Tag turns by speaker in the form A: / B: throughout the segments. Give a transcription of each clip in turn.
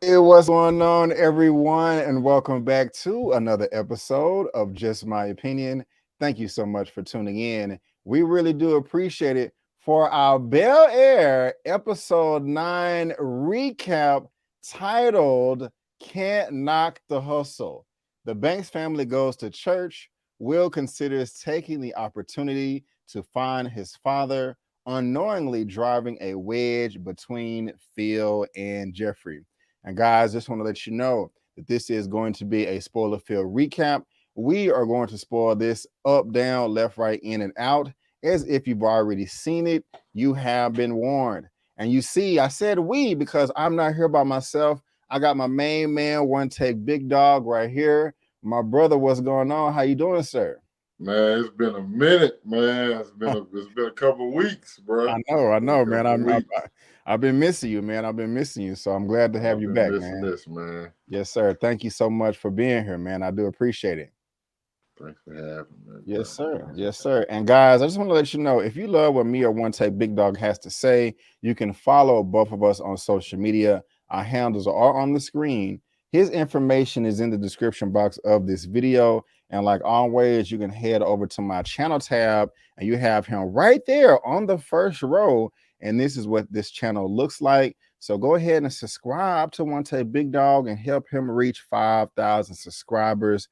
A: Hey, what's going on, everyone? And welcome back to another episode of Just My Opinion. Thank you so much for tuning in. We really do appreciate it for our Bel-Air episode 9 recap titled Can't Knock the Hustle. The Banks family goes to church. Will considers taking the opportunity to find his father, unknowingly driving a wedge between Phil and Jeffrey. And guys, just want to let you know that this is going to be a spoiler-filled recap. We are going to spoil this up, down, left, right, in, and out. As if you've already seen it, you have been warned. And you see, I said we because I'm not here by myself. I got my main man, OneTakeBigDog, right here. My brother, what's going on? How you doing, sir?
B: Man, it's been a minute, man. It's been a couple of weeks, bro.
A: I know, man. I've been missing you, man. I've been missing you, so I'm glad to have
B: I've
A: you
B: been
A: back,
B: missing
A: man.
B: this, man.
A: Yes, sir. Thank you so much for being here, man. I do appreciate it.
B: Thanks for having me, bro.
A: Yes, sir. Yes, sir. And guys, I just want to let you know, if you love what me or OneTakeBigDog has to say, you can follow both of us on social media. Our handles are on the screen. His information is in the description box of this video. And like always, you can head over to my channel tab and you have him right there on the first row. And this is what this channel looks like. So go ahead and subscribe to OneTakeBigDog and help him reach 5,000 subscribers.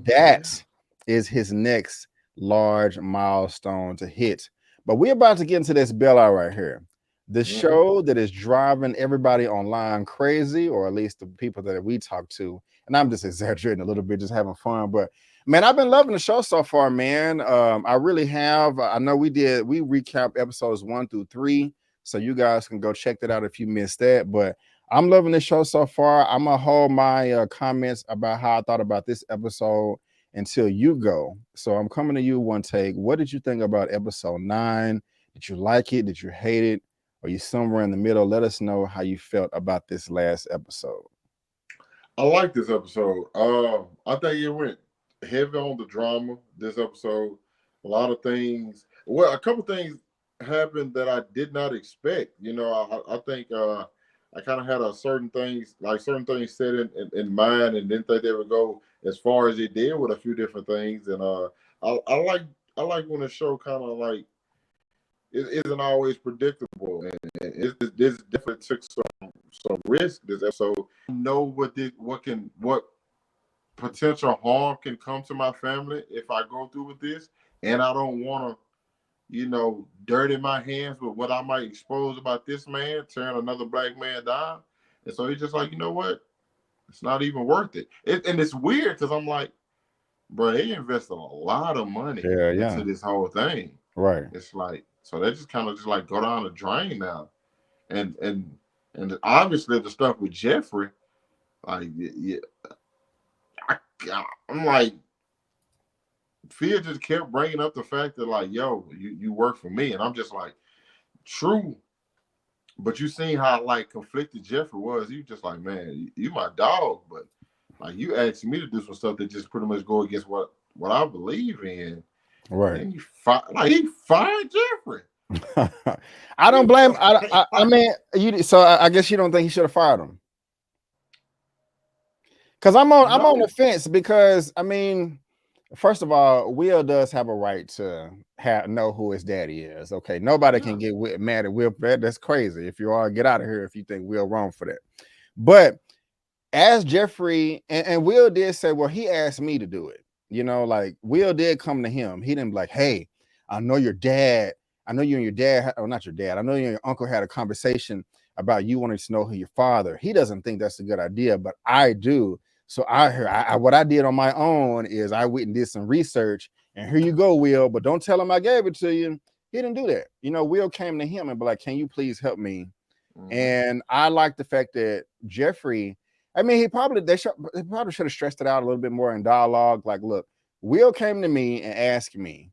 A: That is his next large milestone to hit. But we're about to get into this Bel-Air right here. The show that is driving everybody online crazy, or at least the people that we talk to. And I'm just exaggerating a little bit, just having fun. But man, I've been loving the show so far, man. I really have. I know we recapped episodes 1 through 3. So you guys can go check that out if you missed that. But I'm loving the show so far. I'm gonna hold my comments about how I thought about this episode until you go. So I'm coming to you, One Take. What did you think about episode 9? Did you like it? Did you hate it? Are you somewhere in the middle? Let us know how you felt about this last episode.
B: I like this episode. I think it went heavy on the drama. This episode, a lot of things. Well, a couple things happened that I did not expect. I think I kind of had certain things set in mind, and didn't think they would go as far as it did with a few different things. And I like when the show kind of like it isn't always predictable, and this definitely took some risk. This episode, know what potential harm can come to my family if I go through with this, and I don't want to, dirty my hands with what I might expose about this man, tearing another black man down. And so he's just like, you know what? It's not even worth it. And it's weird because I'm like, bro, they invested a lot of money into this whole thing.
A: Right.
B: It's like, so they just kind of just like go down the drain now. And obviously the stuff with Jeffrey, like, yeah, I'm like, Phil just kept bringing up the fact that like, yo, you work for me, and I'm just like, true. But you seen how like conflicted Jeffrey was. You just like, man, you my dog, but like you asked me to do some stuff that just pretty much go against what I believe in.
A: Right.
B: And he fired Jeffrey.
A: I don't blame. I mean, you. So I guess you don't think he should have fired him. Because I'm on the fence because I mean, first of all, Will does have a right to know who his daddy is. Okay, nobody can get mad at Will for that. That's crazy. If you are, get out of here if you think Will wrong for that. But as Jeffrey and Will did say, well, he asked me to do it. Like Will did come to him. He didn't be like, hey, I know your dad. I know you and your dad, or not your dad. I know you and your uncle had a conversation about you wanting to know who your father. He doesn't think that's a good idea, but I do. So what I did on my own is I went and did some research, and here you go, Will. But don't tell him I gave it to you. He didn't do that. Will came to him and be like, "Can you please help me?" And I like the fact that Jeffrey. I mean, he probably should have stressed it out a little bit more in dialogue. Like, look, Will came to me and asked me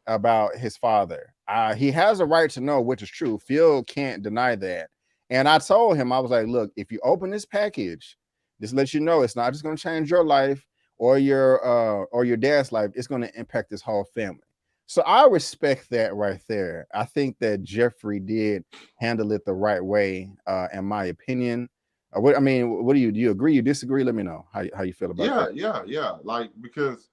A: about his father. He has a right to know, which is true. Phil can't deny that. And I told him, I was like, look, if you open this package, just let you know it's not just going to change your life or your dad's life. It's going to impact this whole family. So I respect that right there. I think that Jeffrey did handle it the right way, in my opinion. What I mean, what do you agree? You disagree? Let me know how you feel about that.
B: Yeah. Like, because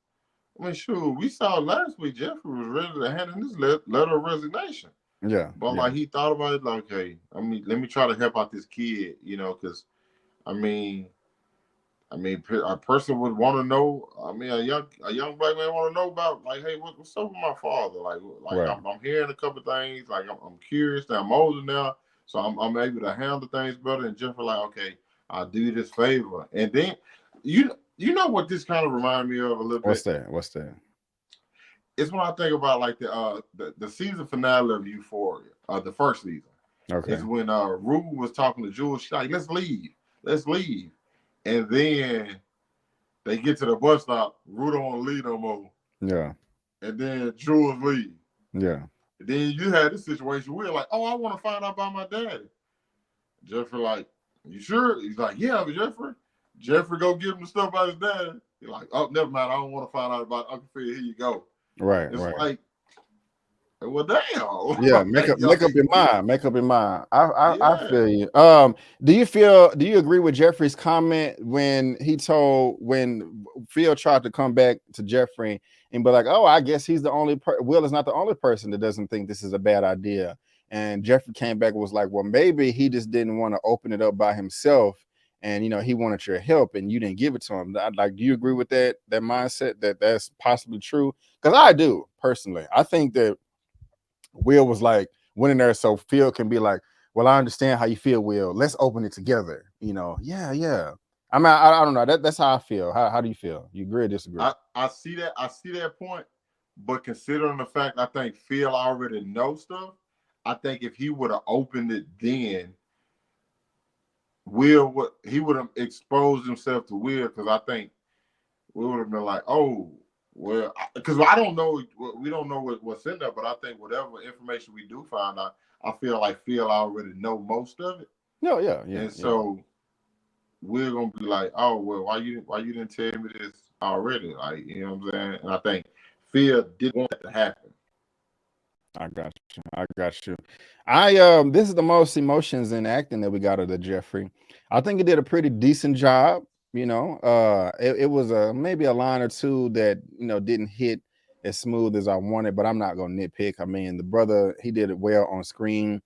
B: I mean, sure, we saw last week Jeffrey was ready to hand in his letter of resignation.
A: Yeah,
B: But like he thought about it, like, okay, I mean, let me try to help out this kid, because I mean, a person would want to know. I mean, a young black man want to know about, like, hey, what's up with my father? Like
A: right.
B: I'm hearing a couple things. Like I'm curious. Now I'm older now, so I'm able to handle things better. And Jeffrey, like, okay, I'll do you this favor. And then you know what this kind of remind me of a little
A: What's
B: bit.
A: that? What's that?
B: It's when I think about like the season finale of Euphoria, the first season.
A: Okay.
B: Is when Rue was talking to Jules. She's like, let's leave, and then they get to the bus stop. Rue don't want to leave no more,
A: Yeah.
B: and then Jules leave.
A: Yeah.
B: And then you had this situation where like, oh, I want to find out about my daddy. Jeffrey like, you sure? He's like, yeah, but Jeffrey. Jeffrey go give him the stuff about his dad. He's like, oh, never mind. I don't want to find out about Uncle Phil. Here you go.
A: Right.
B: It's
A: Right.
B: like, well, damn.
A: Yeah, make up your mind. Make up your mind. I
B: Yeah.
A: feel you. Do you agree with Jeffrey's comment when Phil tried to come back to Jeffrey and be like, oh, I guess he's the only Will is not the only person that doesn't think this is a bad idea. And Jeffrey came back and was like, well, maybe he just didn't want to open it up by himself. And he wanted your help and you didn't give it to him. Like, do you agree with that mindset that's possibly true? Because I do personally. I think that Will was like went in there so Phil can be like, well, I understand how you feel, Will. Let's open it together. Yeah. I mean, I don't know. That's how I feel. How do you feel? You agree or disagree?
B: I see that. I see that point. But considering the fact I think Phil already knows stuff, I think if he would have opened it then, he would have exposed himself to Will, because I think we would have been like, oh, well, because I don't know, we don't know what's in there, but I think whatever information we do find out, I feel like Phil already know most of it.
A: No, yeah.
B: And so we're gonna be like, oh well, why you didn't tell me this already? Like, you know what I'm saying? And I think Phil didn't want that to happen.
A: I got you. This is the most emotions in acting that we got out of Jeffrey. I think he did a pretty decent job. It was maybe a line or two that didn't hit as smooth as I wanted, but I'm not gonna nitpick. I mean, the brother, he did it well on screen.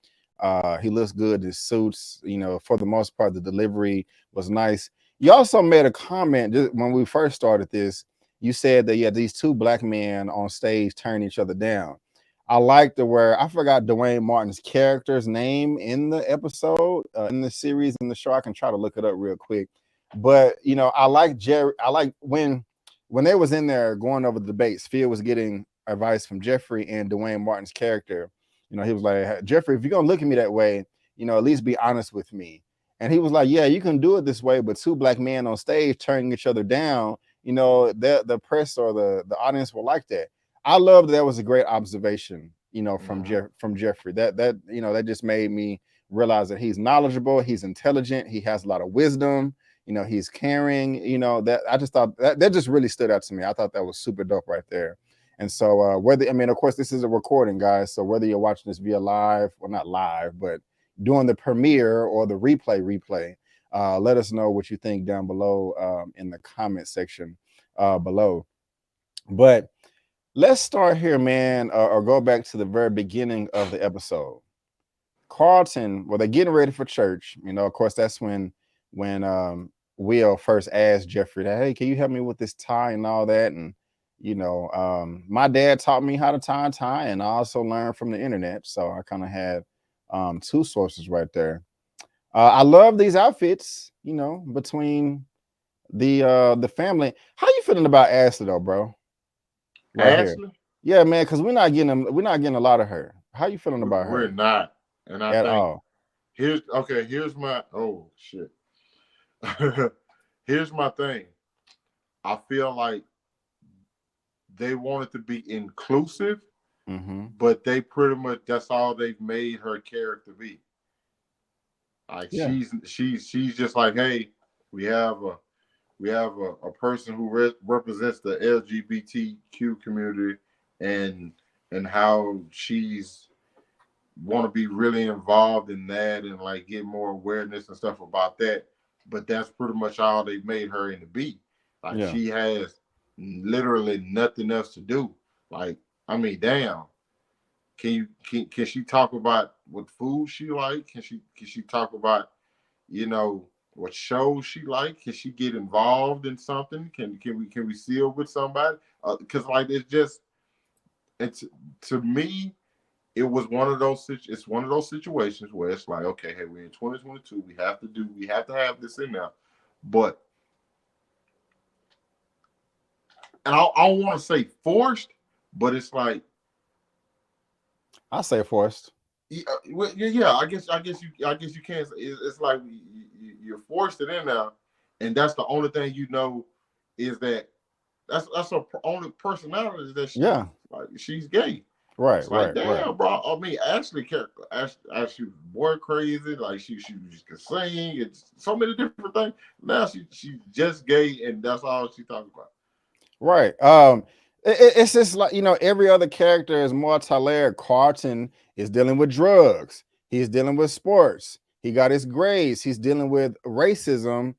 A: He looks good. His suits, for the most part, the delivery was nice. You also made a comment when we first started this. You said that these two black men on stage turn each other down. I like where I forgot Dwayne Martin's character's name in the episode, in the series, in the show. I can try to look it up real quick. But I like Jerry. I like when they was in there going over the debates, Phil was getting advice from Jeffrey and Dwayne Martin's character. He was like, hey, Jeffrey, if you're gonna look at me that way, at least be honest with me. And he was like, yeah, you can do it this way, but two black men on stage turning each other down, the press or the audience will like that. I love that was a great observation, from Jeffrey. That just made me realize that he's knowledgeable, he's intelligent, he has a lot of wisdom, he's caring, that I just thought that just really stood out to me. I thought that was super dope right there. And so of course, this is a recording, guys. So whether you're watching this via live, well, not live, but doing the premiere or the replay, let us know what you think down below in the comment section below. But let's start here, man, or go back to the very beginning of the episode. Carlton, well, they're getting ready for church. Of course, that's when Will first asked Jeffrey that, hey, can you help me with this tie and all that? And my dad taught me how to tie a tie, and I also learned from the internet. So I kind of had two sources right there. I love these outfits, between the family. How you feeling about Ashley though, bro? Right here.
B: Ashley?
A: Yeah, man, because we're not getting a lot lot of her. How you feeling about
B: We're
A: her?
B: not. And I
A: At
B: think
A: all.
B: here's my shit. Here's my thing. I feel like they wanted to be inclusive, but they pretty much, that's all they've made her character be. Like, she's just like, hey, we have a person who represents the LGBTQ community, and how she's want to be really involved in that and like get more awareness and stuff about that. but that's pretty much all they made her into be. Like
A: Yeah.
B: she has literally nothing else to do. Like, I mean, damn. Can she talk about what food she like? Can she talk about, you know, what shows she like? Can she get involved in something? Can we seal with somebody? Because like it's to me, it was one of those it's one of those situations where it's like, okay, hey, we're in 2022, we have to have this in there. But and I don't want to say forced, but it's like,
A: I say forced.
B: yeah, I guess you can't. It's like you're forced it in there, and that's the only thing you know is that that's her only personality is that she's gay.
A: Right,
B: It's like,
A: right, right.
B: damn, bro. I mean, Ashley was boy crazy. Like she could sing. It's so many different things. Now she's just gay, and that's all she talking about.
A: Right. It's just like, every other character is multi-layered. Carlton is dealing with drugs. He's dealing with sports. He got his grades. He's dealing with racism,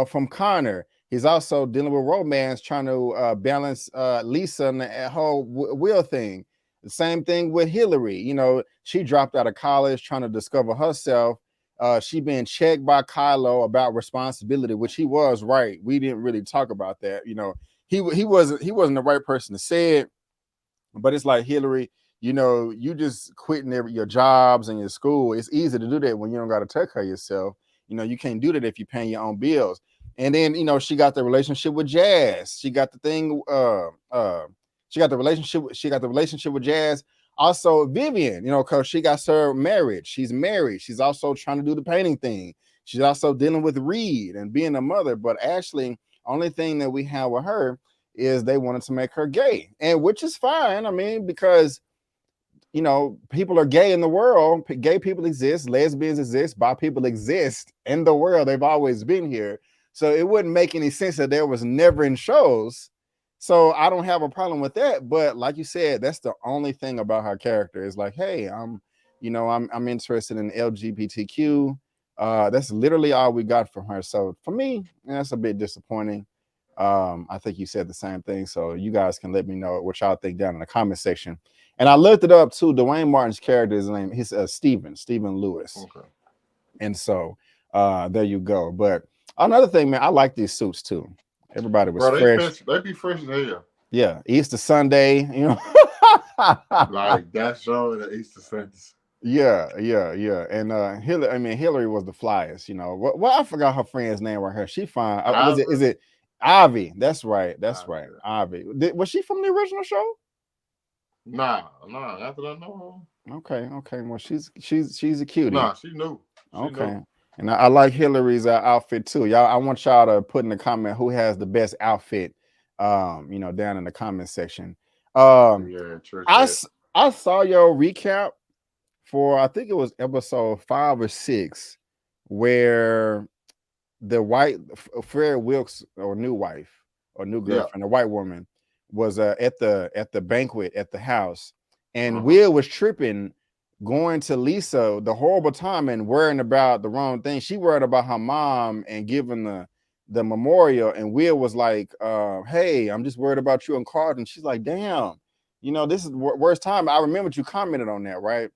A: from Connor. He's also dealing with romance, trying to balance Lisa and the whole Will thing. The same thing with Hillary. She dropped out of college trying to discover herself. She being checked by Kylo about responsibility, which he was right. We didn't really talk about that. He wasn't the right person to say it, but it's like, Hillary, you just quitting your jobs and your school. It's easy to do that when you don't got to take care of yourself. You can't do that if you're paying your own bills. And then she got the relationship with Jazz. She got the thing. She got the relationship with Jazz. Also, Vivian, because she got her married. She's married. She's also trying to do the painting thing. She's also dealing with Reed and being a mother. But Ashley, only thing that we have with her is they wanted to make her gay, and which is fine. I mean, because people are gay in the world. Gay people exist, lesbians exist, bi people exist in the world. They've always been here. So it wouldn't make any sense that there was never in shows. So I don't have a problem with that. But like you said, that's the only thing about her character is like, hey, I'm interested in LGBTQ. That's literally all we got from her. So for me, that's a bit disappointing. I think you said the same thing. So you guys can let me know what y'all think down in the comment section. And I looked it up too. Dwayne Martin's character's name, he's Stephen Lewis.
B: Okay.
A: And so there you go. But another thing, man, I like these suits too. Everybody was fresh.
B: They be fresh as hell.
A: Yeah, Easter Sunday,
B: like that's showing the Easter Sundays.
A: Yeah. And Hillary was the flyest, Well, I forgot her friend's name right here. She fine. Is it Ivy? That's right. Right. Ivy. Was she from the original show?
B: Nah, not that I know.
A: Okay. Well, she's a cutie.
B: Nah, she knew.
A: Okay. And I like Hillary's outfit too. Y'all, I want y'all to put in the comment who has the best outfit. Down in the comment section.
B: Yeah,
A: I saw your recap for, I think it was episode 5 or 6, where the white Fred Wilkes or new wife or new girlfriend, the white woman, was at the banquet at the house, and Will was tripping, going to Lisa the horrible time and worrying about the wrong thing. She worried about her mom and giving the memorial, and Will was like, hey, I'm just worried about you and Carlton. She's like, damn, this is the worst time. I remember you commented on that, right?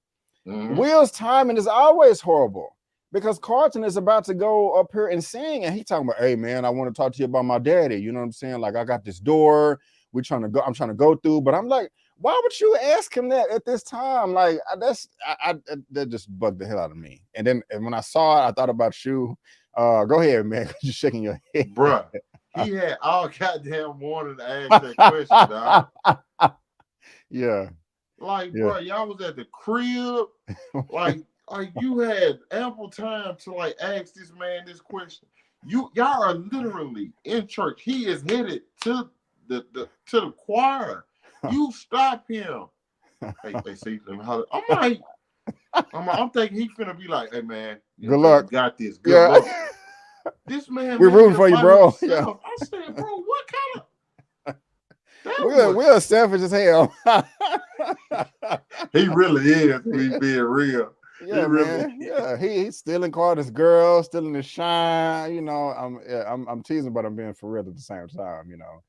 A: Will's timing is always horrible, because Carlton is about to go up here and sing, and he talking about, hey man, I want to talk to you about my daddy. You know what I'm saying? Like, I got this door I'm trying to go through, but I'm like, why would you ask him that at this time? Like, that just bugged the hell out of me. And then when I saw it, I thought about you. Go ahead, man. You're shaking your head.
B: Bruh, he had all goddamn morning to ask that question, dog.
A: Yeah.
B: Like, bro, y'all was at the crib. Like you had ample time to like ask this man this question. Y'all are literally in church. He is headed to the choir. You stop him. Hey, see, I'm thinking he's finna be like, hey man,
A: good luck.
B: You got this. Good luck. This man,
A: we're rooting for you, bro.
B: Yeah. I said, bro, what kind
A: of? We're selfish as hell.
B: He really is. We being real.
A: Yeah,
B: really
A: man. Yeah, he's stealing Carter's girl, stealing his shine. You know, I'm teasing, but I'm being for real at the same time. You know,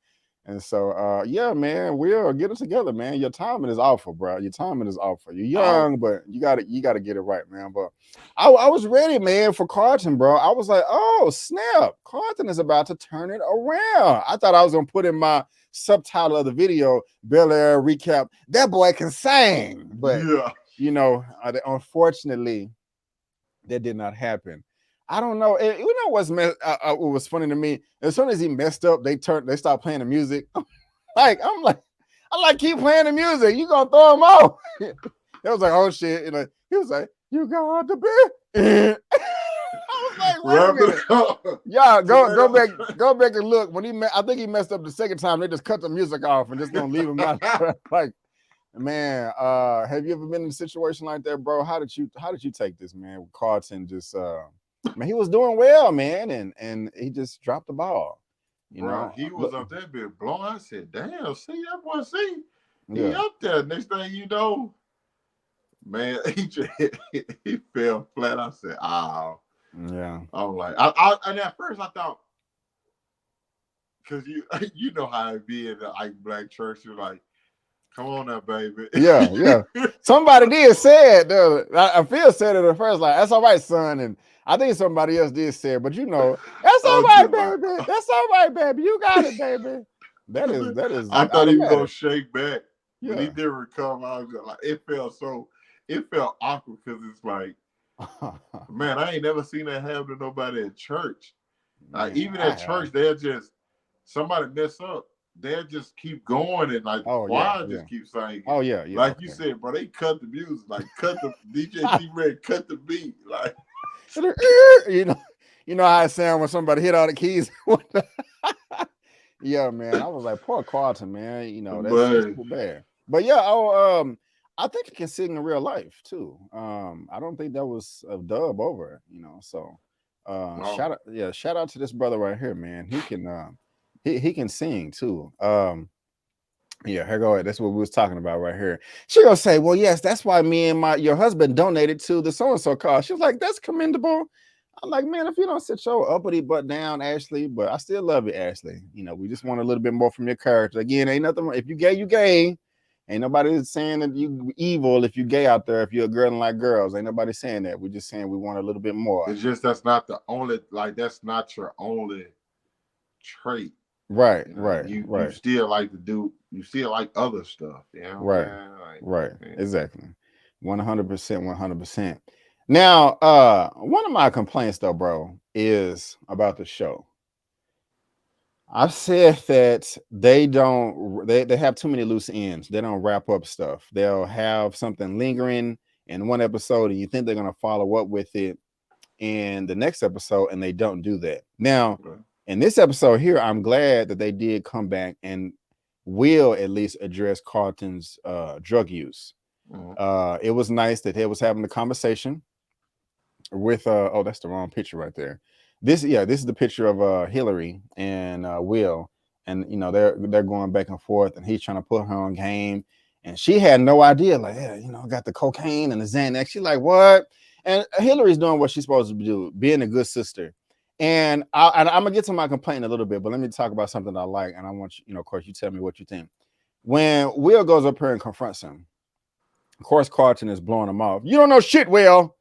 A: and so yeah, man, we'll get it together, man. Your timing is awful, bro. Your timing is awful. You're
B: Oh,
A: young, but you gotta get it right, man. But I was ready, man, for Carlton, bro. I was like, oh snap, Carlton is about to turn it around. I thought I was gonna put in my subtitle of the video, Bel-Air recap. That boy can sing, but
B: yeah.
A: you know, unfortunately, that did not happen. I don't know. You know what was funny to me? As soon as he messed up, they stopped playing the music. I'm like, keep playing the music. You gonna throw him off? It was like, oh shit. You know, he was like, you got to be. I was like, wait a minute. Yeah, go back and look. I think he messed up the second time. They just cut the music off and just gonna leave him out. Like, man, have you ever been in a situation like that, bro? How did you take this, man? With Carlton just man, he was doing well, man, and he just dropped the ball. You
B: Bro,
A: know,
B: he was up there being blown. I said, damn, see that boy, see? He
A: yeah,
B: up there. Next thing you know, man, he fell flat. I said, oh.
A: yeah.
B: I'm like, and at first I thought, because you know how it be in the black church, you're like, come on now, baby.
A: Yeah. Somebody did say it, though. I feel said it at first, like, that's all right, son. And I think somebody else did say it, but you know, that's all right, baby. That's all right, baby. You got it, baby. That is
B: I thought he was gonna
A: automatic.
B: shake back. When he
A: Yeah.
B: did recover, I was just like, it felt awkward because it's like, man, I ain't never seen that happen to nobody at church.
A: Man,
B: Even at church, they'll just somebody mess up, they'll just keep going and like the choir just keep singing.
A: Oh yeah.
B: Like you said, bro, they cut the music, like cut the DJ T-Red, cut the beat, like
A: you know how it sounds when somebody hit all the keys. Yeah, man. I was like, poor Carlton, man. You know, that's too bad. But yeah, I think he can sing in real life too. I don't think that was a dub over, you know. So shout out to this brother right here, man. He can he can sing too. Yeah, here go. That's what we was talking about right here. She gonna say, well, yes, that's why me and your husband donated to the so-and-so cause. She was like, that's commendable. I'm like, man, if you don't sit your uppity butt down, Ashley, but I still love you, Ashley. You know, we just want a little bit more from your character. Again, ain't nothing. If you gay, you gay. Ain't nobody saying that you evil if you gay out there. If you're a girl and like girls, ain't nobody saying that. We're just saying we want a little bit more.
B: It's just that's not the only, like that's not your only trait.
A: Right,
B: you know,
A: right.
B: You still like to do, you still like other stuff, you know?
A: Right,
B: like,
A: right. Man. Exactly. 100%, 100%. Now, one of my complaints though, bro, is about the show. I've said that they have too many loose ends. They don't wrap up stuff. They'll have something lingering in one episode and you think they're going to follow up with it in the next episode and they don't do that. Now, in this episode here, I'm glad that they did come back and will at least address Carlton's drug use. It was nice that he was having the conversation with oh, that's the wrong picture right there. This is the picture of Hillary and Will, and you know they're going back and forth, and he's trying to put her on game, and she had no idea, like, yeah, you know, got the cocaine and the Xanax. She's like, what? And Hillary's doing what she's supposed to do, being a good sister. And I'm gonna get to my complaint in a little bit, but let me talk about something I like, and I want you know, of course, you tell me what you think. When Will goes up here and confronts him, of course, Carlton is blowing him off. You don't know shit, Will.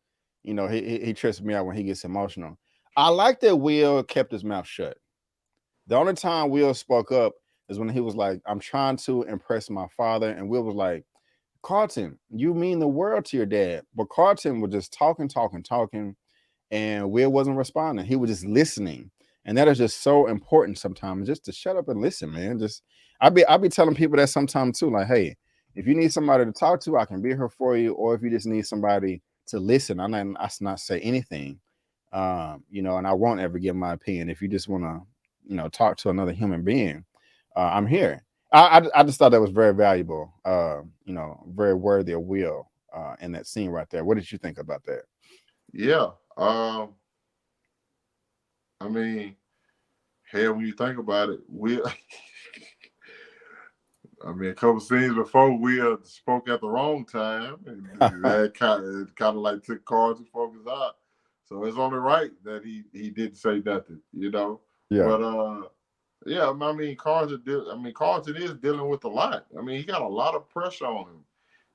A: You know, he trips me out when he gets emotional. I like that Will kept his mouth shut. The only time Will spoke up is when he was like, I'm trying to impress my father. And Will was like, Carlton, you mean the world to your dad. But Carlton was just talking. And Will wasn't responding. He was just listening. And that is just so important sometimes, just to shut up and listen, man. Just I'll be telling people that sometimes too, like, hey, if you need somebody to talk to, I can be here for you. Or if you just need somebody to listen, I not say anything. You know, and I won't ever give my opinion. If you just want to, you know, talk to another human being, I'm here. I just thought that was very valuable. You know, very worthy of Will in that scene right there. What did you think about that?
B: Yeah. I mean, hell, when you think about it, Will I mean, a couple scenes before we spoke at the wrong time, and that kind of like took Carlton focus out. So it's only right that he didn't say nothing, you know.
A: Yeah.
B: But yeah, I mean, Carlton is dealing with a lot. I mean, he got a lot of pressure on him,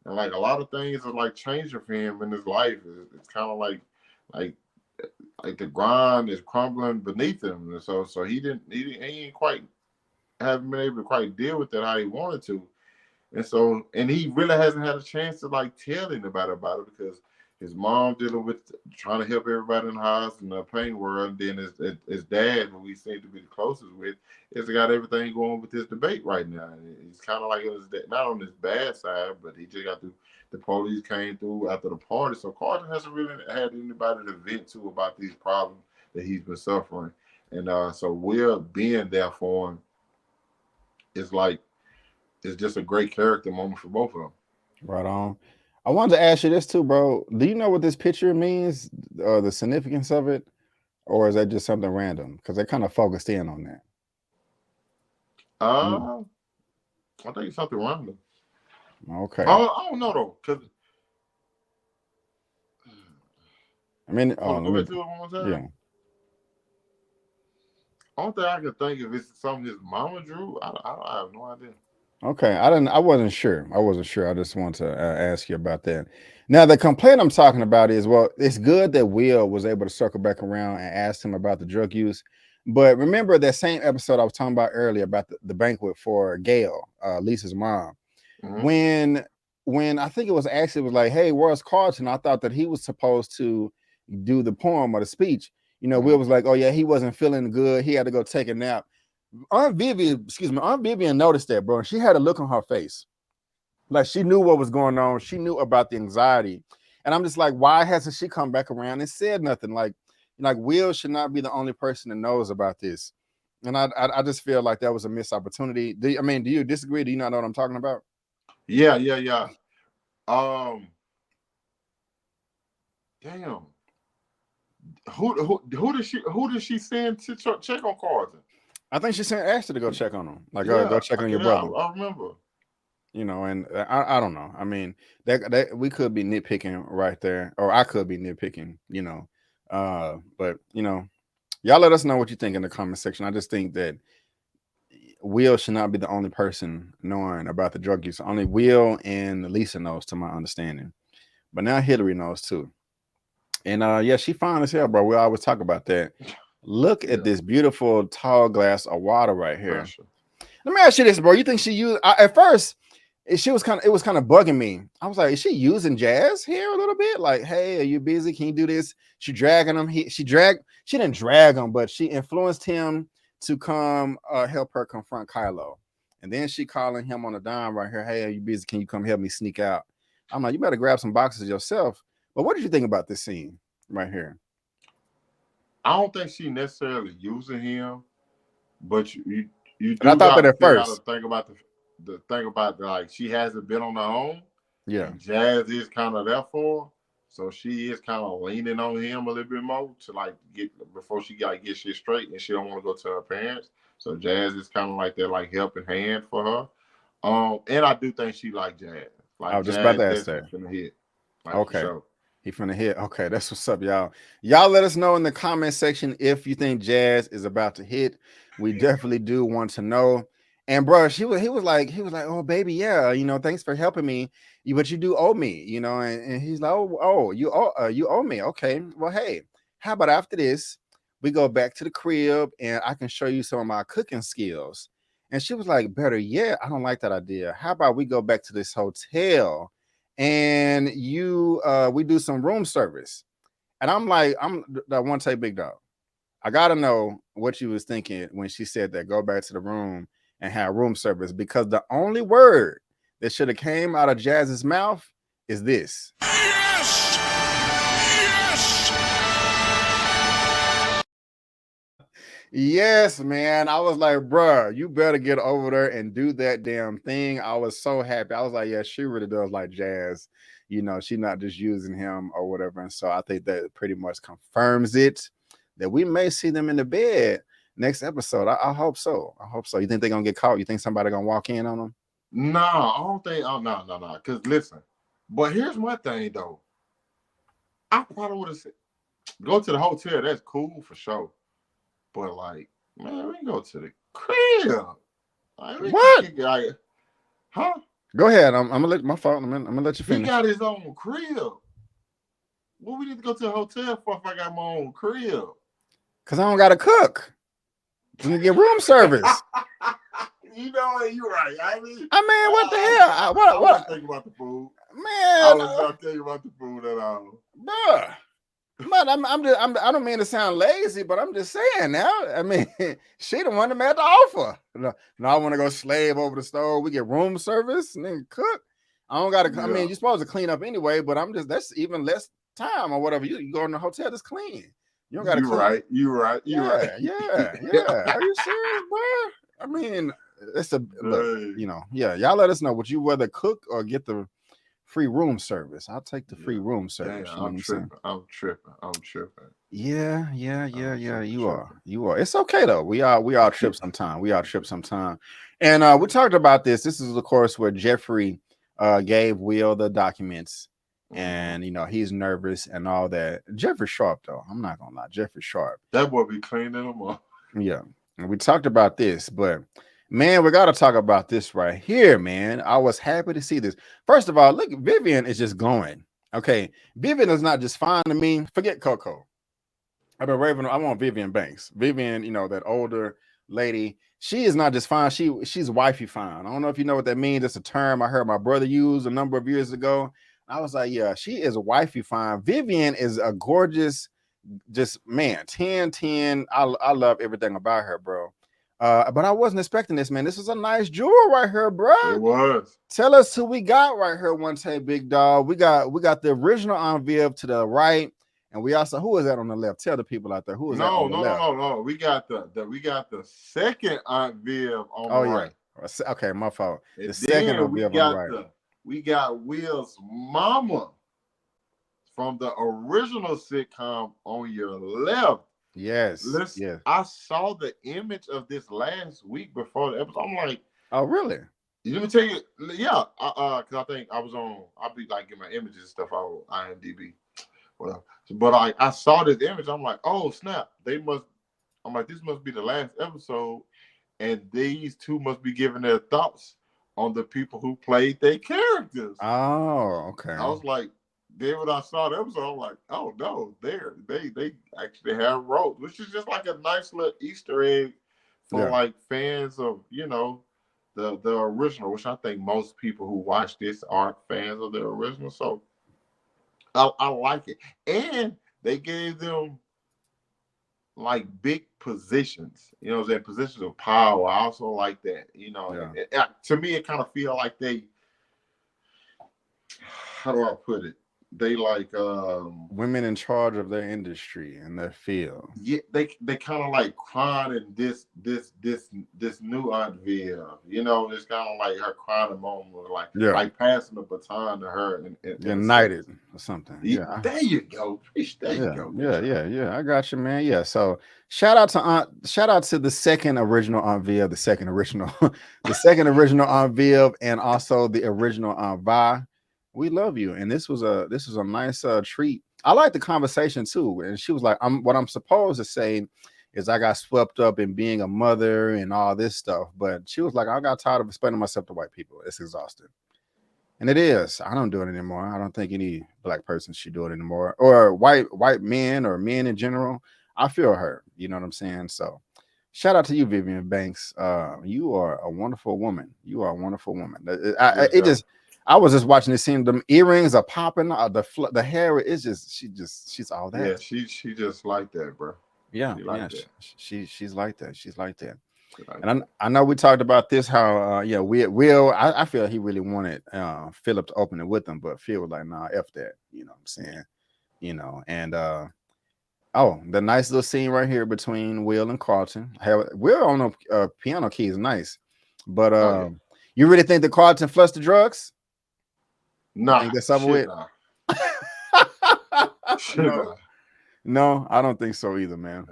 B: and like a lot of things are like changing for him in his life. It's kind of like like the ground is crumbling beneath him, and so he ain't quite haven't been able to quite deal with that how he wanted to. And he really hasn't had a chance to like tell anybody about it because his mom dealing with trying to help everybody in the house and the pain world. And then his dad, who we seem to be the closest with, has got everything going with this debate right now. And he's kind of like not on his bad side, but he just got the police came through after the party. So Carlton hasn't really had anybody to vent to about these problems that he's been suffering. And so we're being there for him. It's just a great character moment for both of them.
A: Right on. I wanted to ask you this too, bro. Do you know what this picture means, the significance of it, or is that just something random? Because they kind of focused in on that.
B: I think it's something random.
A: Okay.
B: I don't know though, because
A: I mean,
B: go back to it one more time.
A: Yeah.
B: I don't think I can think if it's something his mama drew. I have no idea.
A: Okay, I wasn't sure. I just want to ask you about that. Now, the complaint I'm talking about is, well, it's good that Will was able to circle back around and ask him about the drug use. But remember that same episode I was talking about earlier about the banquet for Gail, Lisa's mom.
B: Mm-hmm.
A: When I think it was like, hey, where's Carlton? I thought that he was supposed to do the poem or the speech. You know, Will was like, oh yeah, he wasn't feeling good. He had to go take a nap. Aunt Vivian noticed that, bro. And she had a look on her face. Like she knew what was going on. She knew about the anxiety. And I'm just like, why hasn't she come back around and said nothing? Like Will should not be the only person that knows about this. And I just feel like that was a missed opportunity. Do you disagree? Do you not know what I'm talking about?
B: Yeah. Damn. Who did she send to check on Carlton?
A: I think she sent Ashley to go check on him. Like, go check on your brother.
B: I remember.
A: You know, and I don't know. I mean, that we could be nitpicking right there, or I could be nitpicking. You know, but you know, y'all let us know what you think in the comment section. I just think that Will should not be the only person knowing about the drug use. Only Will and Lisa knows, to my understanding. But now Hillary knows too. And yeah, she fine as hell, bro. We always talk about that. Look at this beautiful tall glass of water right here. Let me ask you this, bro. You think she used at first? It was kind of bugging me. I was like, is she using Jazz here a little bit? Like, hey, are you busy? Can you do this? She dragging him. She didn't drag him, but she influenced him to come help her confront Kylo. And then she calling him on the dime right here. Hey, are you busy? Can you come help me sneak out? I'm like, you better grab some boxes yourself. But what did you think about this scene right here?
B: I don't think she necessarily using him, but you do.
A: And I thought that at first.
B: Think about the thing about like she hasn't been on her own.
A: Yeah,
B: and Jazz is kind of there for her, so she is kind of leaning on him a little bit more to like get before she got to get shit straight, and she don't want to go to her parents. So Jazz is kind of like that, like helping hand for her. And I do think she like Jazz. Like
A: I was just about to ask that.
B: Hit. Like,
A: okay. He finna hit. Okay, that's what's up, y'all. Y'all let us know in the comment section if you think Jazz is about to hit. We definitely do want to know. And bro, he was like, oh baby, yeah, you know, thanks for helping me. But you do owe me, you know. And he's like, you owe me. Okay, well, hey, how about after this, we go back to the crib and I can show you some of my cooking skills. And she was like, better yet, I don't like that idea. How about we go back to this hotel and we do some room service? And I'm like, I'm the OneTakeBigDog. I gotta know what you was thinking when she said that. Go back to the room and have room service, because the only word that should have came out of Jazz's mouth is this. Yes! Yes! Yes, man. I was like, bruh, you better get over there and do that damn thing. I was so happy. I was like, yeah, she really does like Jazz. You know, she's not just using him or whatever. And so I think that pretty much confirms it, that we may see them in the bed next episode. I hope so. You think they're gonna get caught? You think somebody gonna walk in on them?
B: Nah, I don't think. Oh, no. Because listen, but here's my thing though. I probably would have said, go to the hotel. That's cool for sure. But like, man, we can go to the crib. Like, we can
A: What?
B: kick it, like, huh?
A: Go ahead. I'm gonna let my fault. I'm gonna let you
B: He
A: finish.
B: got his own crib. What we need to go to the hotel for if I got my own crib?
A: Cause I don't gotta cook. We can get room service.
B: You know what? You're right. I mean,
A: What the hell?
B: I
A: What?
B: wasn't thinking about the food.
A: Man,
B: I was not thinking about the food at all.
A: bruh. But I don't mean to sound lazy, but I'm just saying now. I mean, she the one that made the offer. No, I want to go slave over the stove. We get room service and then cook. I don't gotta. I mean, you're supposed to clean up anyway, but that's even less time or whatever. You go in the hotel, just clean. You don't gotta.
B: You're right.
A: Yeah. Are you serious, bro? I mean, it's y'all let us know. Would you rather cook or get the free room service? I'll take the free room service.
B: Damn, I'm tripping.
A: Yeah. You are. It's okay though. We all trip sometime. And we talked about this. This is of course where Jeffrey gave Will the documents, and he's nervous and all that. Jeffrey Sharp though. I'm not gonna lie. Jeffrey Sharp.
B: That boy be cleaning them up.
A: Yeah. And we talked about this, but man, we got to talk about this right here, man. I was happy to see this. First of all, look, Vivian is just glowing. Okay. Vivian is not just fine to me. Forget Coco. I've been raving. I want Vivian Banks. Vivian, that older lady. She is not just fine. She's wifey fine. I don't know if you know what that means. It's a term I heard my brother use a number of years ago. I was like, yeah, she is wifey fine. Vivian is a gorgeous, just man, 10. I love everything about her, bro. But I wasn't expecting this, man. This was a nice jewel right here, bro.
B: It was.
A: Tell us who we got right here, OneTakeBigDog. We got the original envelope to the right, and we also, who is that on the left? Tell the people out there who is that on the left.
B: No. We got the second envelope on the right.
A: Okay, my fault.
B: And
A: the second envelope on the right.
B: We got Will's mama from the original sitcom on your left.
A: Yes.
B: Listen,
A: yes.
B: I saw the image of this last week before the episode. I'm like,
A: oh, really?
B: Let me tell you, yeah. Because I think I'll be like getting my images and stuff on IMDb, whatever. But I saw this image. I'm like, oh snap! This must be the last episode, and these two must be giving their thoughts on the people who played their characters.
A: Oh, okay.
B: I was like. Then when I saw the episode, I'm like, oh no, they actually have roles, which is just like a nice little Easter egg for like fans of the original, which I think most people who watch this aren't fans of the original. So I like it. And they gave them like big positions, positions of power. I also like that, to me, it kind of feel like they, how do I put it? They like
A: women in charge of their industry and their field.
B: Yeah, they kind of like crying in this new idea. It's kind of like her crying a moment, like passing the baton to her and
A: united or something.
B: Yeah, there you go. There you go.
A: Yeah. I got you, man. Yeah. So shout out to the second original Aunt Viv, the second original Aunt Viv, and also the original Aunt Vi. We love you, and this was a nice treat. I like the conversation too, and she was like, what I'm supposed to say is I got swept up in being a mother and all this stuff, but she was like, I got tired of explaining myself to white people. It's exhausting, and it is. I don't do it anymore. I don't think any black person should do it anymore, or white men or men in general. I feel her. You know what I'm saying? So, shout out to you, Vivian Banks. You are a wonderful woman. I was just watching this scene. The earrings are popping. The hair is just. She's all that.
B: Yeah, she just like that, bro.
A: Yeah, she's like that. She's like that. And I know we talked about this. How Will. I feel he really wanted Philip to open it with him, but Phil was like, nah, f that. You know what I'm saying? And the nice little scene right here between Will and Carlton. Will on the piano key is nice, but you really think that Carlton flushed the drugs?
B: Nah,
A: think that's over with. No, I don't think so either, man.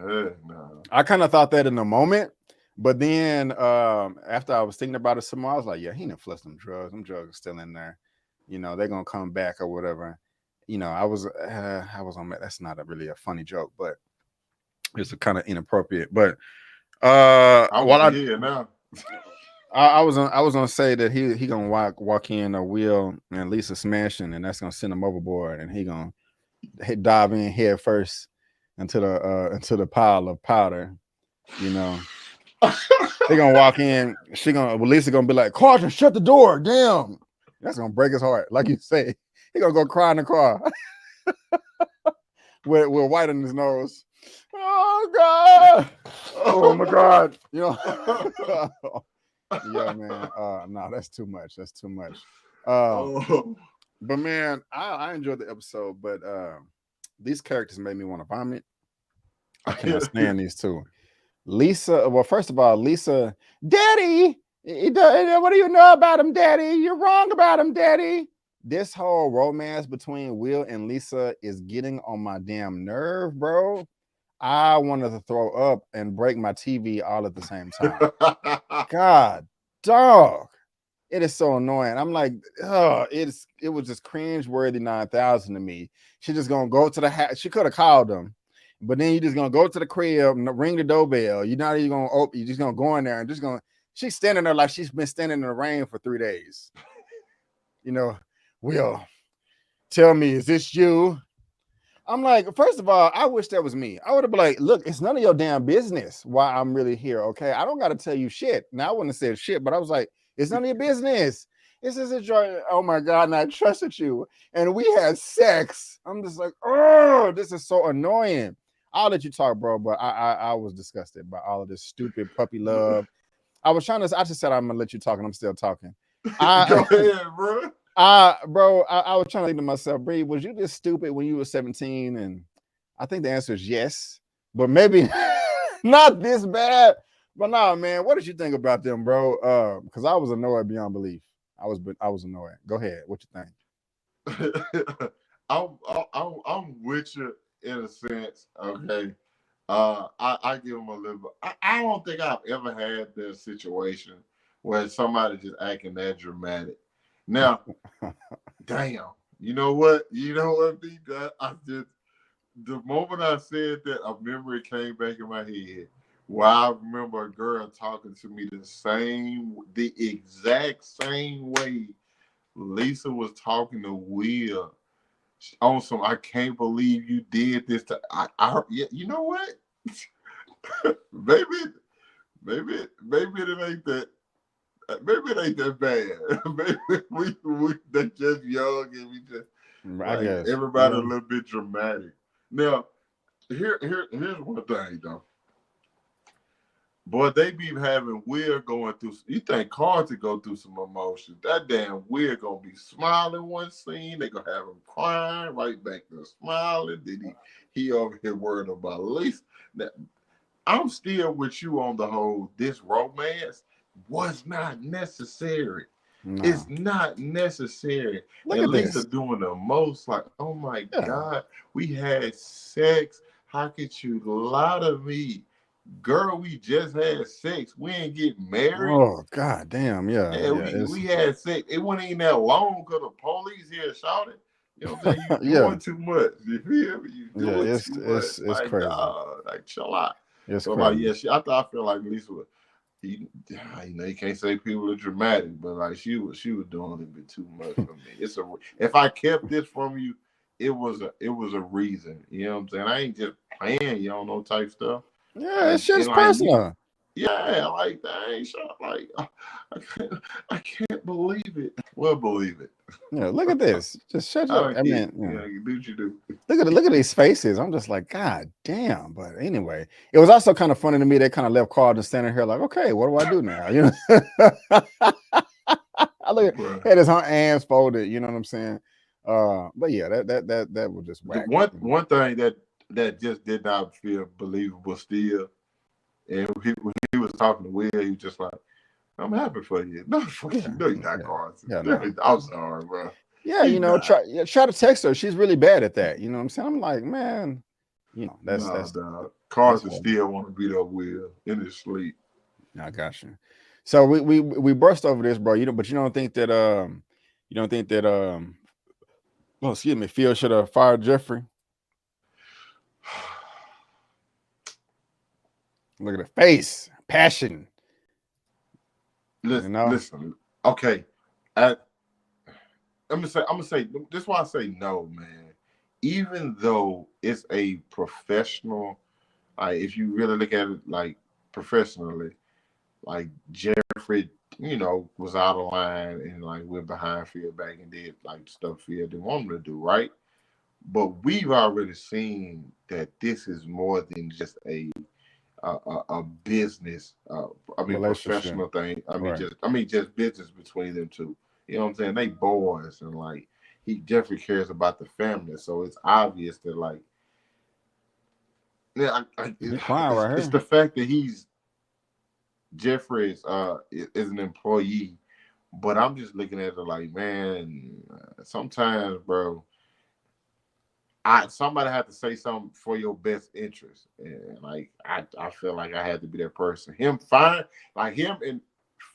B: No.
A: I kind of thought that in the moment, But then after I was thinking about it some more, I was like, yeah, he didn't flush them drugs. Them drugs are still in there. You know, they're gonna come back or whatever. You know, I was on that. That's not really a funny joke, but it's kind of inappropriate. But
B: I
A: while
B: want to hear now.
A: I was gonna say that he gonna walk in a Will and Lisa smashing, and that's gonna send him overboard, and he gonna dive in head first into the pile of powder, you know. They gonna walk in, Lisa gonna be like, Carlton, shut the door, damn. That's gonna break his heart, like you say. He gonna go cry in the car with white on his nose. Oh God! Oh my God! You know. Yeah, man. No, that's too much. That's too much. But man, I enjoyed the episode, but these characters made me want to vomit. I cannot stand these two. Lisa, well, first of all, Lisa, Daddy, what do you know about him, Daddy? You're wrong about him, Daddy. This whole romance between Will and Lisa is getting on my damn nerve, bro. I wanted to throw up and break my TV all at the same time. God, dog. It is so annoying. I'm like, it was just cringe-worthy 9,000 to me. She just gonna go to the house. She could have called them, but then you just gonna go to the crib and ring the doorbell. You're not even gonna open. You're just gonna go in there and just gonna. She's standing there like she's been standing in the rain for 3 days. You know, Will, tell me, is this you? I'm like, first of all, I wish that was me. I would have been like, look, it's none of your damn business why I'm really here. Okay, I don't got to tell you shit. Now I wouldn't have said shit, but I was like, it's none of your business. This is a joy. Oh my God, and I trusted you. And we had sex. I'm just like, oh, this is so annoying. I'll let you talk, bro, but I was disgusted by all of this stupid puppy love. I just said I'm gonna let you talk, and I'm still talking.
B: Go ahead, bro.
A: I was trying to think to myself, Bree, was you this stupid when you were 17? And I think the answer is yes, but maybe not this bad. But nah, man, what did you think about them, bro? Because I was annoyed beyond belief. I was annoyed. Go ahead. What you
B: think? I'm with you in a sense. Okay. I give them a little bit. I don't think I've ever had this situation where somebody just acting that dramatic. Now, damn. You know what? B? I just the moment I said that, a memory came back in my head. Where I remember a girl talking to me the exact same way Lisa was talking to Will on some. I can't believe you did this to. Yeah, you know what? maybe it ain't that. Maybe it ain't that bad. Maybe they just young and we just
A: I guess
B: everybody a little bit dramatic. Now, here's one thing though. Boy, they be having Will going through. You think Carlton go through some emotions? That damn Will gonna be smiling one scene. They gonna have him crying right back to smiling. Then he over here worried about Lisa. Now, I'm still with you on the whole. This romance was not necessary. No. It's not necessary. Look at Lisa doing the most. Like, oh my God, we had sex. How could you lie to me? Girl, we just had sex. We ain't get married.
A: Oh, God damn, yeah.
B: We had sex. It wasn't even that long because the police here shouted. You know what I'm saying? You doing too much. You feel me? You doing too much.
A: It's crazy.
B: Like, chill out.
A: It's
B: so,
A: crazy.
B: I feel like Lisa was, you can't say people are dramatic, but like she was doing a little bit too much for me. If I kept this from you, it was a reason. You know what I'm saying? I ain't just playing you on no type stuff.
A: Yeah, it's just personal.
B: Like that ain't sure. Like I can't believe it. Well, believe it.
A: Yeah, look at this. Just shut up. I mean,
B: you do what you do.
A: Look at these faces. I'm just like, God damn. But anyway, it was also kind of funny to me. They kind of left Carlton standing here like, okay, what do I do now? You know, I look at had his hands folded. You know what I'm saying? But yeah, that was just whack.
B: One thing that just did not feel believable still. And when he was talking to Will, he was just like, I'm happy for you. No, you're not Carlton. No. I'm sorry, bro.
A: Yeah, try to text her. She's really bad at that. You know what I'm saying? I'm like, man, that's
B: Carlton still want to beat up Will in his sleep.
A: I got you. So we brushed over this, bro. But you don't think that oh, excuse me, Phil should have fired Jeffrey. Look at the face, passion.
B: Listen. Okay, I'm gonna say this. Is why I say no, man. Even though it's a professional, like if you really look at it like professionally, like Jeffrey, was out of line and like went behind Phil back and did like stuff Phil didn't want him to do, right? But we've already seen that this is more than just a business,
A: Relationship,
B: professional thing.
A: right?
B: Just business between them two. You know what I'm saying? They boys, and like he definitely cares about the family. So it's obvious that like, yeah,
A: He crying right
B: it's
A: here.
B: the fact that Jeffrey is an employee, but I'm just looking at it like, man, sometimes, bro, somebody had to say something for your best interest, and like I feel like I had to be that person. Him and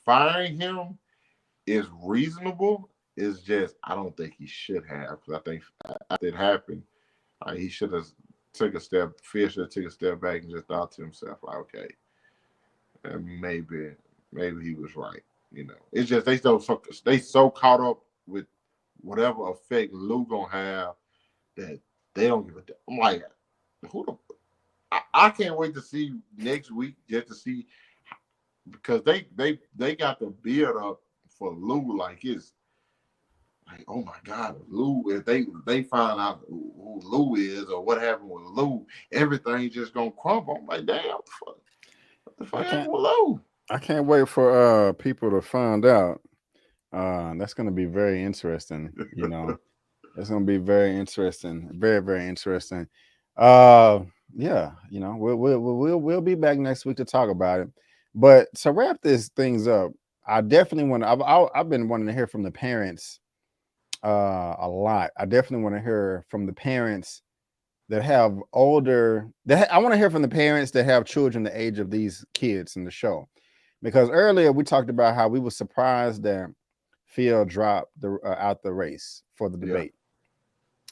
B: firing him is reasonable. It's just I don't think he should have, because I think after it happened, he should have took a step. Phil should have took a step back and just thought to himself, like, okay, maybe he was right. It's just they so caught up with whatever effect Lou gonna have that they don't give a damn. I'm like, I can't wait to see next week, just to see, because they got the build up for Lou, like it's like, oh my God, Lou, if they find out who Lou is or what happened with Lou, everything just gonna crumble. I'm like, damn, what the fuck happened with Lou?
A: I can't wait for people to find out. That's gonna be very interesting, It's gonna be very interesting, very, very interesting. Yeah, we'll be back next week to talk about it. But to wrap this things up, I definitely want. I've been wanting to hear from the parents a lot. I definitely want to hear from the parents that have older. I want to hear from the parents that have children the age of these kids in the show, because earlier we talked about how we were surprised that Phil dropped out the race for the debate.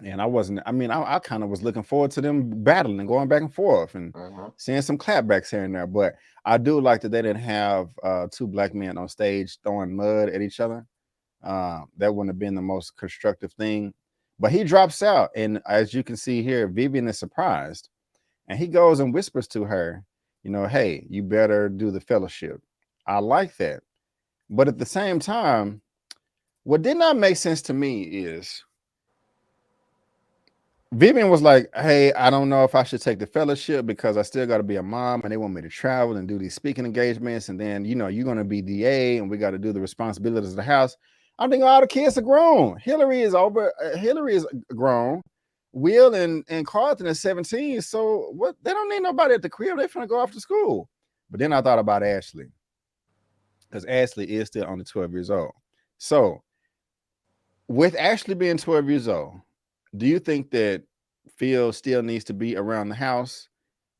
A: And I wasn't. I mean, I kind of was looking forward to them battling and going back and forth and seeing some clapbacks here and there. But I do like that they didn't have two black men on stage throwing mud at each other. That wouldn't have been the most constructive thing. But he drops out, and as you can see here, Vivian is surprised, and he goes and whispers to her, hey, you better do the fellowship. I like that. But at the same time, what did not make sense to me is Vivian was like, hey, I don't know if I should take the fellowship because I still got to be a mom and they want me to travel and do these speaking engagements. And then, you're going to be DA and we got to do the responsibilities of the house. I'm thinking all the kids are grown. Hillary is grown. Will and Carlton is 17. So what? They don't need nobody at the crib. They're going to go off to school. But then I thought about Ashley, because Ashley is still only 12 years old. So with Ashley being 12 years old, do you think that Phil still needs to be around the house,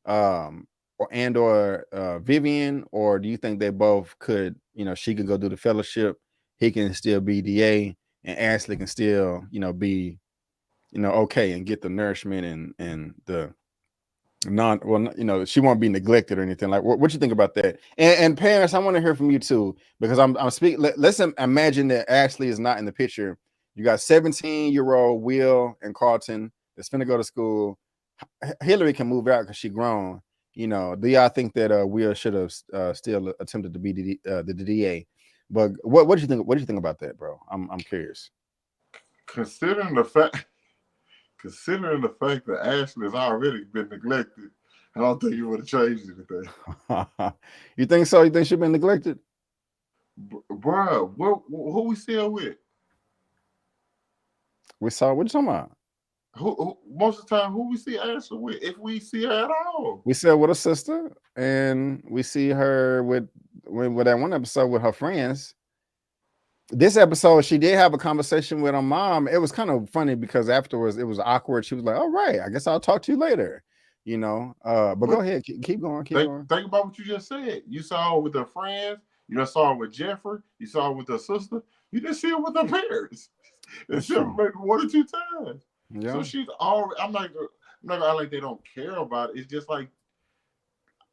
A: or Vivian, or do you think they both could, she can go do the fellowship, he can still be DA, and Ashley can still, be, okay and get the nourishment and the she won't be neglected or anything. Like, what you think about that? And parents, I want to hear from you too, because I'm speaking. Let's imagine that Ashley is not in the picture. You got 17-year-old Will and Carlton that's finna go to school. Hillary can move out because she grown. Do y'all think that Will should have still attempted to be the DA? But what do you think? What do you think about that, bro? I'm curious.
B: Considering the fact that Ashley has already been neglected, I don't think you would have changed anything.
A: You think so? You think she's been neglected?
B: Bro, who we see her with?
A: We saw. What you talking about?
B: Who most of the time, who we see Ashley with, if we see her at all?
A: We see her with her sister, and we see her with that one episode with her friends. This episode, she did have a conversation with her mom. It was kind of funny because afterwards it was awkward. She was like, all right, I guess I'll talk to you later. you know. But go ahead, keep going, keep going.
B: Think about what you just said. You saw it with her friends. You just saw it with Jeffrey. You saw it with her sister. You just see it with her parents.
A: That's
B: It's maybe 1 or 2 times.
A: Yeah.
B: So she's already. I'm not gonna act like they don't care about it. It's just like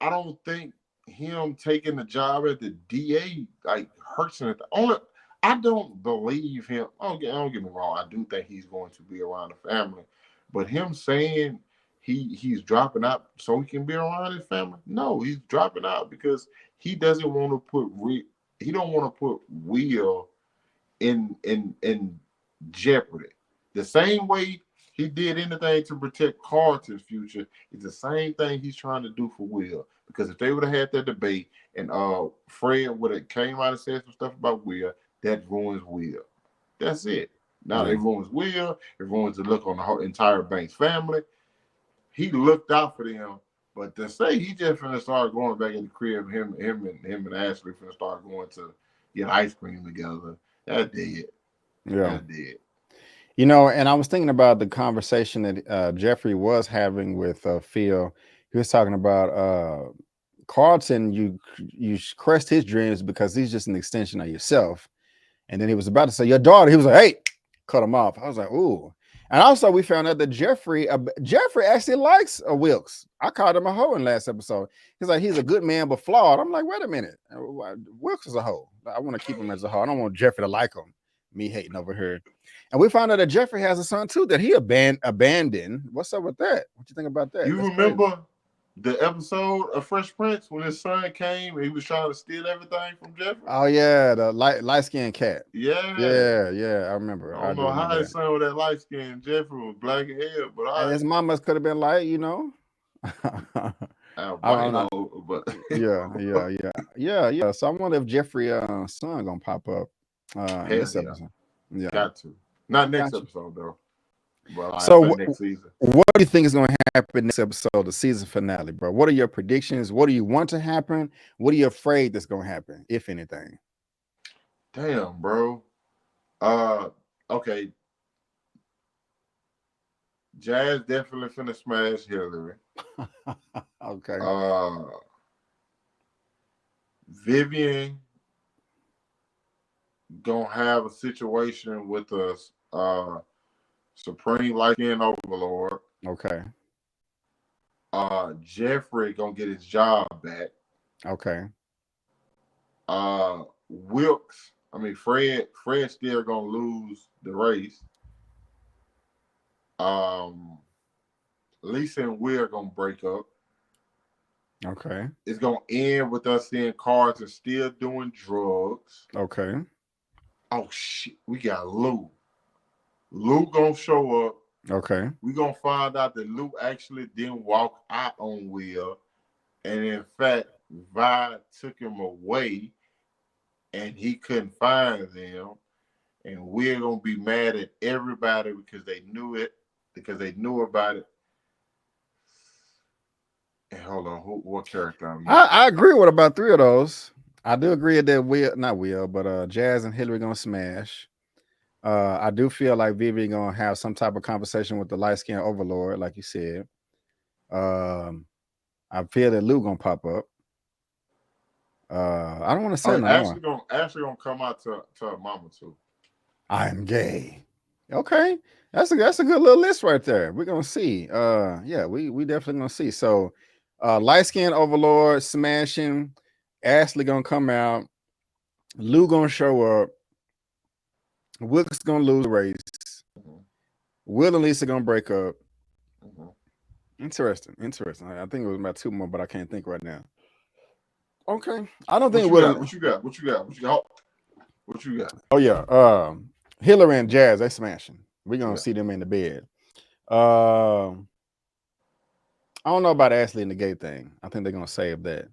B: I don't think him taking the job at the DA like hurts anything. Only I don't believe him. Don't get me wrong. I do think he's going to be around the family, but him saying he's dropping out so he can be around his family. No, he's dropping out because he doesn't want to put he don't want to put Will in jeopardy. The same way he did anything to protect Carlton's future is the same thing he's trying to do for Will. Because if they would have had that debate and Fred would have came out and said some stuff about Will, that ruins Will. That's it. Now it ruins Will. It ruins the look on the whole entire Banks family. He looked out for them, but to say he just finna start going back in the crib, him and Ashley finna start going to get ice cream together. That did.
A: Yeah.
B: That did.
A: You know, and I was thinking about the conversation that Jeffrey was having with Phil. He was talking about Carlton. You crushed his dreams because he's just an extension of yourself. And then he was about to say your daughter. He was like, "Hey," cut him off. I was like, "Ooh." And also, we found out that Jeffrey actually likes Wilkes. I called him a hoe in last episode. He's like, he's a good man but flawed. I'm like, wait a minute, Wilkes is a hoe. I want to keep him as a hoe. I don't want Jeffrey to like him. Me hating over here. And we found out that Jeffrey has a son too that he abandoned. What's up with that? What you think about that?
B: You
A: That's
B: remember
A: crazy.
B: the episode of Fresh Prince when his son came and he was trying to steal everything from Jeffrey?
A: Oh yeah, the light skinned cat.
B: Yeah.
A: Yeah. I remember.
B: I don't
A: do
B: know how
A: remember
B: his son with that light skin. Jeffrey was black as hell, but
A: And his mamas could have been light, you know.
B: I know, but
A: yeah. So I wonder if Jeffrey son gonna pop up in this episode. Yeah,
B: got to. Not next
A: Gotcha.
B: episode though. But
A: So
B: next season.
A: What do you think is gonna happen next episode, the season finale, bro? What are your predictions? What do you want to happen? What are you afraid that's gonna happen, if anything?
B: Damn, bro. Okay. Jazz definitely finna smash Hillary.
A: Okay.
B: Vivian gonna have a situation with us Supreme Light-Skin Overlord.
A: Okay.
B: Jeffrey gonna get his job back.
A: Okay.
B: Wilkes, Fred still gonna lose the race. Lisa and Will gonna break up.
A: Okay.
B: It's gonna end with us seeing Carlton still doing drugs.
A: Okay.
B: Oh shit, we got Lou. Lou gonna show up.
A: Okay.
B: We gonna find out that Lou actually didn't walk out on Will, and in fact, Vi took him away, and he couldn't find them. And we're gonna be mad at everybody because they knew it, because they knew about it. And hold on, what character?
A: I agree with about 3 of those. I do agree that Jazz and Hillary gonna smash. I do feel like Vivian gonna have some type of conversation with the light skin overlord, like you said. I feel that Lou gonna pop up. I don't want to say no more.
B: Ashley gonna come out to her mama too.
A: I'm gay. Okay, that's a good little list right there. We're gonna see. Yeah, we definitely gonna see. So, light skin overlord smashing. Ashley gonna come out. Lou gonna show up. Wilkes gonna lose the race. Mm-hmm. Will and Lisa gonna break up. Mm-hmm. Interesting. I think it was about 2 more, but I can't think right now. Okay, I don't think
B: What you got?
A: Oh yeah, Hillary and Jazz, they smashing. We're gonna see them in the bed. I don't know about Ashley and the gay thing. I think they're gonna save that.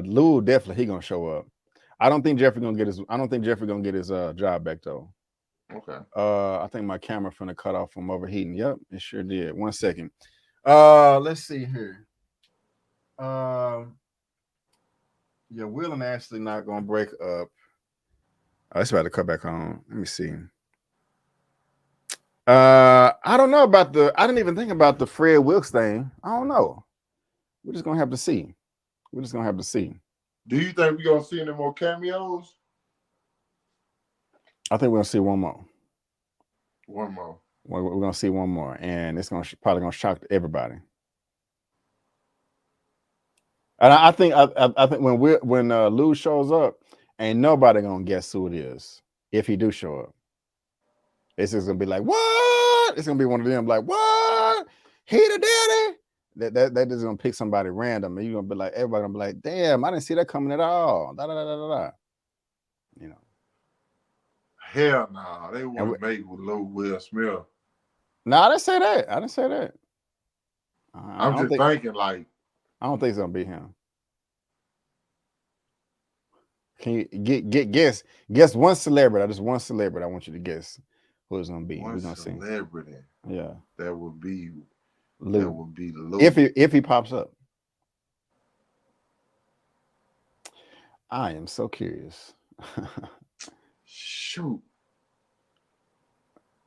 A: Lou definitely he gonna show up. I don't think Jeffrey gonna get his job back though.
B: Okay.
A: I think my camera finna cut off from overheating. Yep, it sure did. 1 second. Let's see here. Yeah, Will and Ashley not gonna break up. It's about to cut back on. Let me see. I don't know about I didn't even think about the Fred Wilkes thing. I don't know. We're just gonna have to see. We're just gonna have to see.
B: Do you think we're gonna see any more cameos?
A: I think we're gonna see one more.
B: One more.
A: We're gonna see one more, and it's probably gonna shock everybody. And I think when Lou shows up, ain't nobody gonna guess who it is if he do show up. It's just gonna be like, what? It's gonna be one of them like, what? He the daddy? That is gonna pick somebody random, and you're gonna be like, everybody gonna be like, damn, I didn't see that coming at all. Da da da da da. You know.
B: Hell no, nah, they wouldn't make with Lil Will Smith.
A: No, I didn't say that. I didn't say that.
B: I'm just thinking like,
A: I don't think it's gonna be him. Can you guess one celebrity? Just one celebrity. I want you to guess who it's gonna be.
B: One celebrity.
A: See. Yeah,
B: that would be
A: Lou.
B: That would be Lou.
A: If he pops up. I am so curious.
B: Shoot.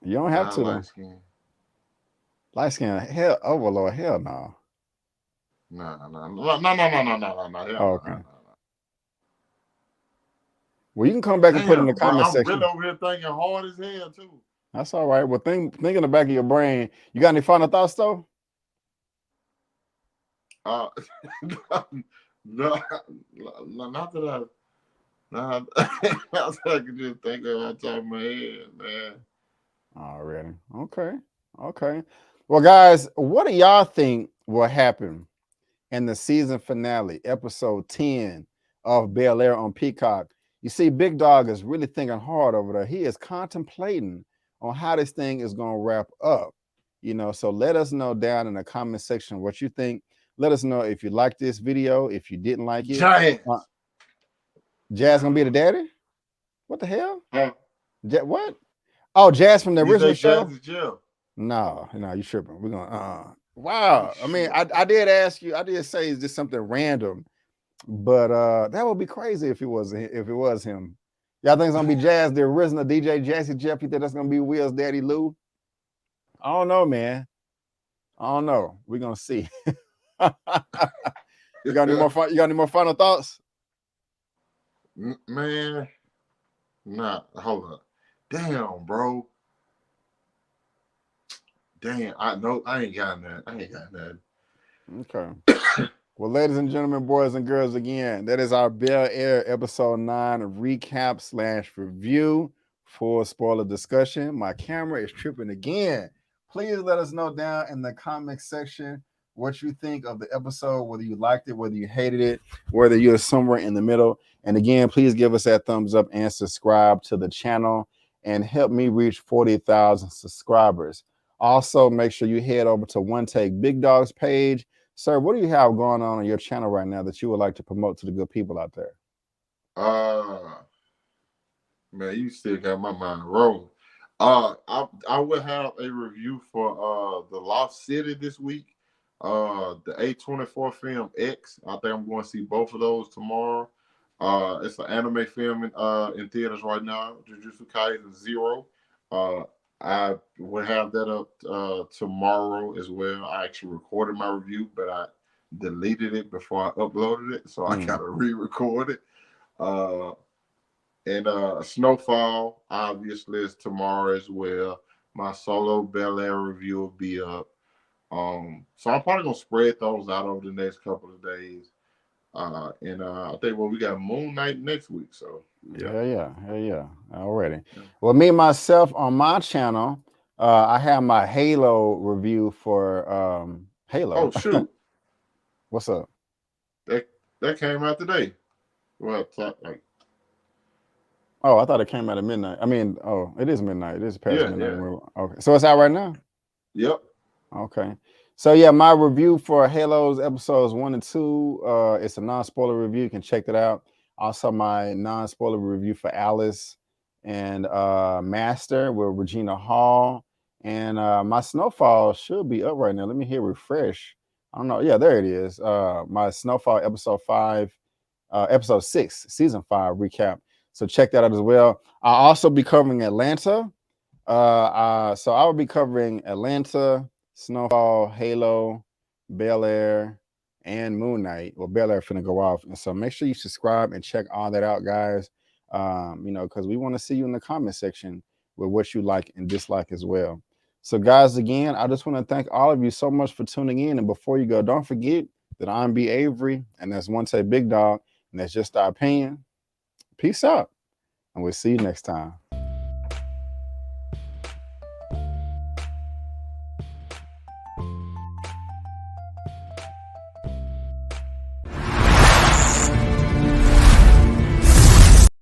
A: You don't have to. Light skin. Hell, oh well, Lord, hell no.
B: No.
A: Oh, okay. Well, you can come back and put in the comment section.
B: I'm really over here thinking hard as hell too.
A: That's all right. Well, think in the back of your brain. You got any final thoughts though?
B: No, not that I can just think of on top of my head, man.
A: Already. Okay. Well, guys, what do y'all think will happen in the season finale, episode 10 of Bel-Air on Peacock? You see, Big Dog is really thinking hard over there. He is contemplating on how this thing is going to wrap up. You know, so let us know down in the comment section what you think. Let us know if you like this video, if you didn't like it. Jazz gonna be the daddy? What the hell? What? Oh, Jazz from the original show? No, you tripping. We're gonna wow. I mean, I did ask you, I did say is this something random, but that would be crazy if it was him. Y'all think it's gonna be Jazz, the original DJ Jazzy Jeff? You think that's gonna be Will's daddy Lou? I don't know, man. I don't know. We're gonna see. You got any more final thoughts?
B: Man, nah, hold up. Damn, bro. Damn, I ain't got that.
A: Okay. Well, ladies and gentlemen, boys and girls, again, that is our Bel-Air episode 9 recap / review. Full spoiler discussion. My camera is tripping again. Please let us know down in the comment section what you think of the episode, whether you liked it, whether you hated it, whether you're somewhere in the middle. And again, please give us that thumbs up and subscribe to the channel and help me reach 40,000 subscribers. Also, make sure you head over to OneTakeBigDog's page. Sir, what do you have going on your channel right now that you would like to promote to the good people out there?
B: Man, you still got my mind rolling. I will have a review for the Lost City this week. The A24 film X. I think I'm going to see both of those tomorrow. It's an anime film in theaters right now. Jujutsu Kaisen 0. I will have that up tomorrow as well. I actually recorded my review, but I deleted it before I uploaded it, so I gotta re-record it. And Snowfall obviously is tomorrow as well. My solo Bel-Air review will be up. So I'm probably gonna spread those out over the next couple of days. And I think we got Moon Knight next week. So
A: yeah. Already. Yeah. Well, me myself on my channel, I have my Halo review for Halo.
B: Oh shoot.
A: What's up?
B: That came out today. Well,
A: oh, I thought it came out at midnight. I mean, it is midnight. It is past midnight. Yeah. Okay. So it's out right now?
B: Yep.
A: Okay. So yeah, my review for Halo's episodes 1 and 2, it's a non-spoiler review. You can check that out. Also, my non-spoiler review for Alice and Master with Regina Hall. And my Snowfall should be up right now. Let me hit refresh. I don't know. Yeah, there it is. My Snowfall episode 6, season 5 recap. So check that out as well. I'll also be covering Atlanta. So I will be covering Atlanta, Snowfall, Halo, Bel-Air, and Moon Knight. Well, Bel-Air finna go off, and so make sure you subscribe and check all that out, guys. You know, because we want to see you in the comment section with what you like and dislike as well. So, guys, again, I just want to thank all of you so much for tuning in. And before you go, don't forget that I'm B. Avery, and that's OneTakeBigDog, and that's just our opinion. Peace out, and we'll see you next time.